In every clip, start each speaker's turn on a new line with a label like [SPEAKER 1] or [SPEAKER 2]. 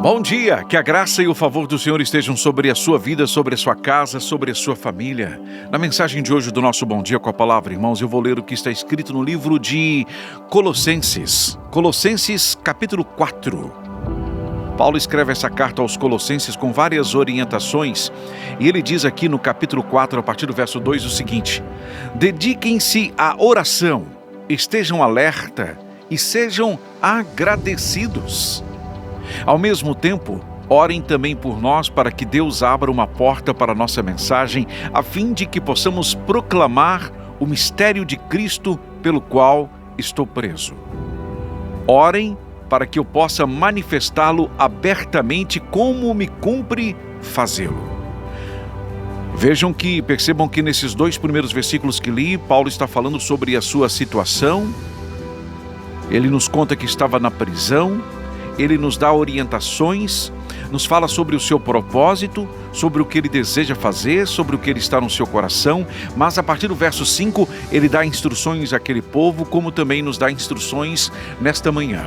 [SPEAKER 1] Bom dia, que a graça e o favor do Senhor estejam sobre a sua vida, sobre a sua casa, sobre a sua família. Na mensagem de hoje do nosso Bom Dia com a Palavra, irmãos, eu vou ler o que está escrito no livro de Colossenses. Colossenses, capítulo 4. Paulo escreve essa carta aos Colossenses com várias orientações, e ele diz aqui no capítulo 4, a partir do verso 2, o seguinte: dediquem-se à oração, estejam alerta e sejam agradecidos. Ao mesmo tempo, orem também por nós para que Deus abra uma porta para a nossa mensagem, a fim de que possamos proclamar o mistério de Cristo pelo qual estou preso. Orem para que eu possa manifestá-lo abertamente como me cumpre fazê-lo. Percebam que nesses dois primeiros versículos que li, Paulo está falando sobre a sua situação. Ele nos conta que estava na prisão. Ele nos dá orientações, nos fala sobre o seu propósito, sobre o que ele deseja fazer, sobre o que ele está no seu coração, mas a partir do verso 5, ele dá instruções àquele povo, como também nos dá instruções nesta manhã.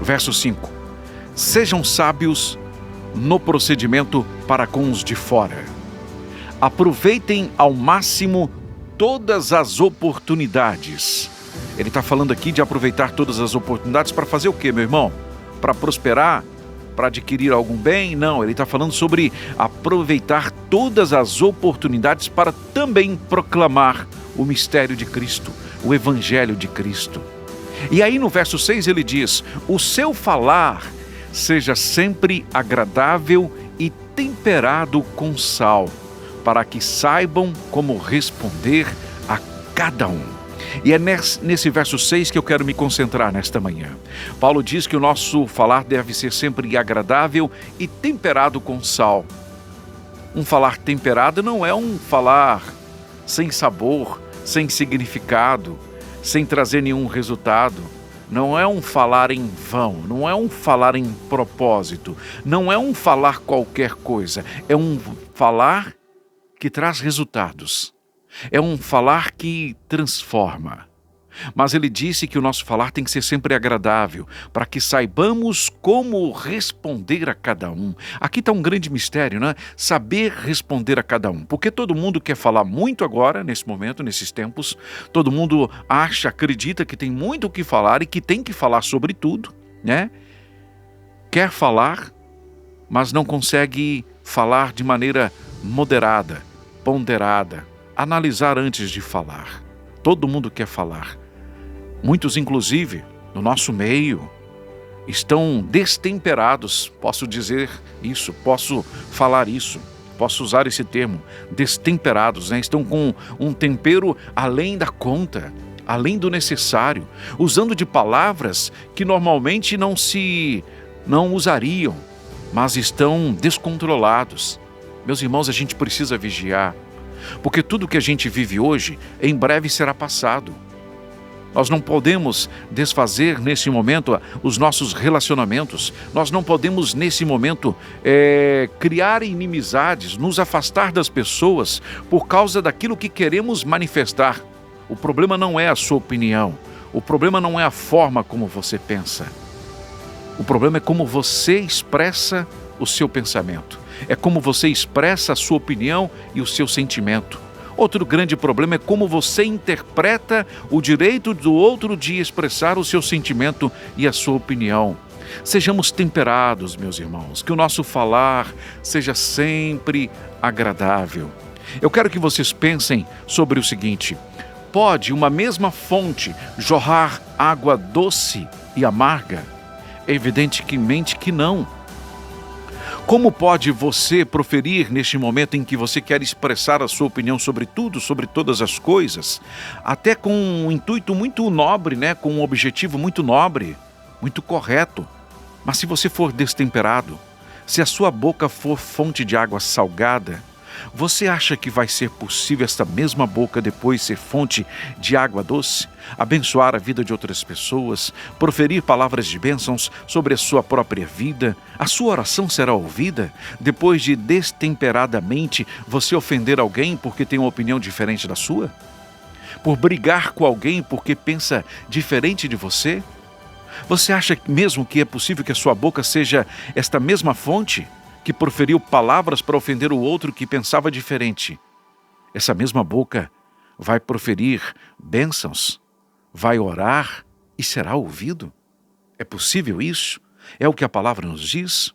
[SPEAKER 1] Verso 5: sejam sábios no procedimento para com os de fora. Aproveitem ao máximo todas as oportunidades. Ele está falando aqui de aproveitar todas as oportunidades para fazer o quê, meu irmão? Para prosperar? Para adquirir algum bem? Não, ele está falando sobre aproveitar todas as oportunidades para também proclamar o mistério de Cristo, o Evangelho de Cristo. E aí no verso 6 ele diz: o seu falar seja sempre agradável e temperado com sal, para que saibam como responder a cada um. E é nesse verso 6 que eu quero me concentrar nesta manhã. Paulo diz que o nosso falar deve ser sempre agradável e temperado com sal. Um falar temperado não é um falar sem sabor, sem significado, sem trazer nenhum resultado. Não é um falar em vão, não é um falar em propósito, não é um falar qualquer coisa. É um falar que traz resultados. É um falar que transforma. Mas ele disse que o nosso falar tem que ser sempre agradável, para que saibamos como responder a cada um. Aqui está um grande mistério, né? Saber responder a cada um. Porque todo mundo quer falar muito agora, nesse momento, nesses tempos. Todo mundo acredita que tem muito o que falar e que tem que falar sobre tudo, né? Quer falar, mas não consegue falar de maneira moderada, ponderada. Analisar antes de falar. Todo mundo quer falar. Muitos, inclusive, no nosso meio, estão destemperados. Posso dizer isso, posso falar isso, posso usar esse termo, destemperados, né? Estão com um tempero além da conta, além do necessário, usando de palavras que normalmente não usariam, mas estão descontrolados. Meus irmãos, a gente precisa vigiar. Porque tudo que a gente vive hoje, em breve será passado. Nós não podemos desfazer nesse momento os nossos relacionamentos. Nós não podemos nesse momento criar inimizades, nos afastar das pessoas por causa daquilo que queremos manifestar. O problema não é a sua opinião. O problema não é a forma como você pensa. O problema é como você expressa o seu pensamento. É como você expressa a sua opinião e o seu sentimento. Outro grande problema é como você interpreta o direito do outro de expressar o seu sentimento e a sua opinião. Sejamos temperados, meus irmãos, que o nosso falar seja sempre agradável. Eu quero que vocês pensem sobre o seguinte: pode uma mesma fonte jorrar água doce e amarga? Evidentemente que não. Como pode você proferir neste momento em que você quer expressar a sua opinião sobre tudo, sobre todas as coisas, até com um intuito muito nobre, né? Com um objetivo muito nobre, muito correto, mas se você for destemperado, se a sua boca for fonte de água salgada, você acha que vai ser possível esta mesma boca depois ser fonte de água doce? Abençoar a vida de outras pessoas, proferir palavras de bênçãos sobre a sua própria vida? A sua oração será ouvida depois de destemperadamente você ofender alguém porque tem uma opinião diferente da sua? Por brigar com alguém porque pensa diferente de você? Você acha mesmo que é possível que a sua boca seja esta mesma fonte que proferiu palavras para ofender o outro que pensava diferente? Essa mesma boca vai proferir bênçãos, vai orar e será ouvido? É possível isso? É o que a palavra nos diz?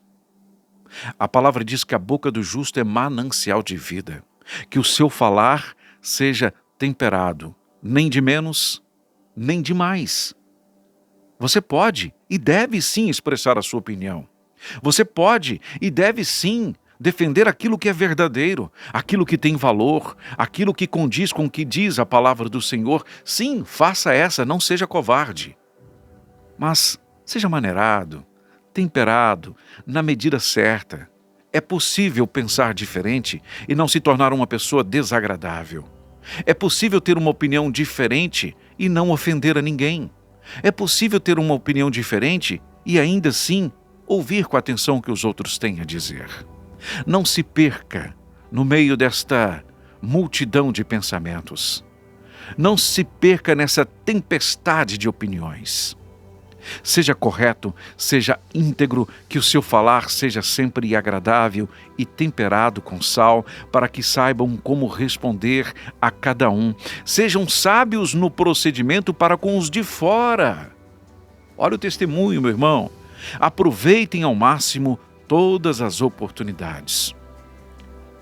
[SPEAKER 1] A palavra diz que a boca do justo é manancial de vida, que o seu falar seja temperado, nem de menos, nem de mais. Você pode e deve sim expressar a sua opinião. Você pode e deve sim defender aquilo que é verdadeiro, aquilo que tem valor, aquilo que condiz com o que diz a palavra do Senhor. Sim, faça essa, não seja covarde. Mas seja maneirado, temperado, na medida certa. É possível pensar diferente e não se tornar uma pessoa desagradável. É possível ter uma opinião diferente e não ofender a ninguém. É possível ter uma opinião diferente e ainda assim ouvir com atenção o que os outros têm a dizer. Não se perca no meio desta multidão de pensamentos. Não se perca nessa tempestade de opiniões. Seja correto, seja íntegro, que o seu falar seja sempre agradável e temperado com sal, para que saibam como responder a cada um. Sejam sábios no procedimento para com os de fora. Olha o testemunho, meu irmão. Aproveitem ao máximo todas as oportunidades.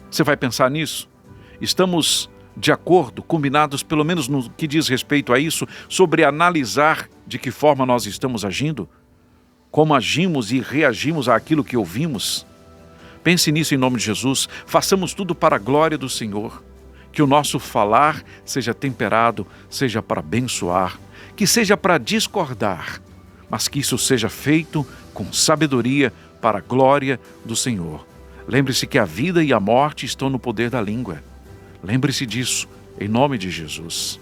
[SPEAKER 1] Você vai pensar nisso? Estamos de acordo, combinados, pelo menos no que diz respeito a isso, sobre analisar de que forma nós estamos agindo? Como agimos e reagimos àquilo que ouvimos? Pense nisso em nome de Jesus. Façamos tudo para a glória do Senhor. Que o nosso falar seja temperado, seja para abençoar, que seja para discordar, mas que isso seja feito com sabedoria para a glória do Senhor. Lembre-se que a vida e a morte estão no poder da língua. Lembre-se disso, em nome de Jesus.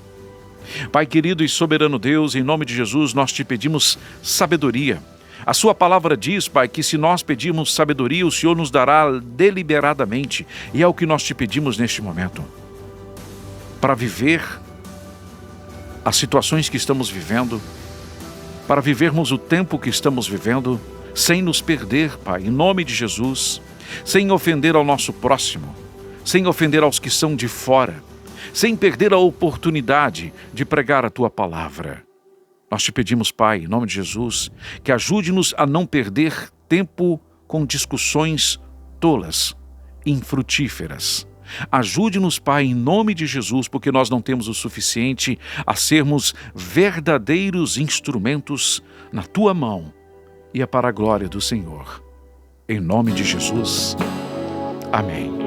[SPEAKER 1] Pai querido e soberano Deus, em nome de Jesus, nós te pedimos sabedoria. A sua palavra diz, Pai, que se nós pedirmos sabedoria, o Senhor nos dará deliberadamente. E é o que nós te pedimos neste momento. Para viver as situações que estamos vivendo, para vivermos o tempo que estamos vivendo, sem nos perder, Pai, em nome de Jesus, sem ofender ao nosso próximo, sem ofender aos que são de fora, sem perder a oportunidade de pregar a Tua palavra. Nós te pedimos, Pai, em nome de Jesus, que ajude-nos a não perder tempo com discussões tolas, infrutíferas. Ajude-nos, Pai, em nome de Jesus, porque nós não temos o suficiente a sermos verdadeiros instrumentos na Tua mão e é para a glória do Senhor. Em nome de Jesus. Amém.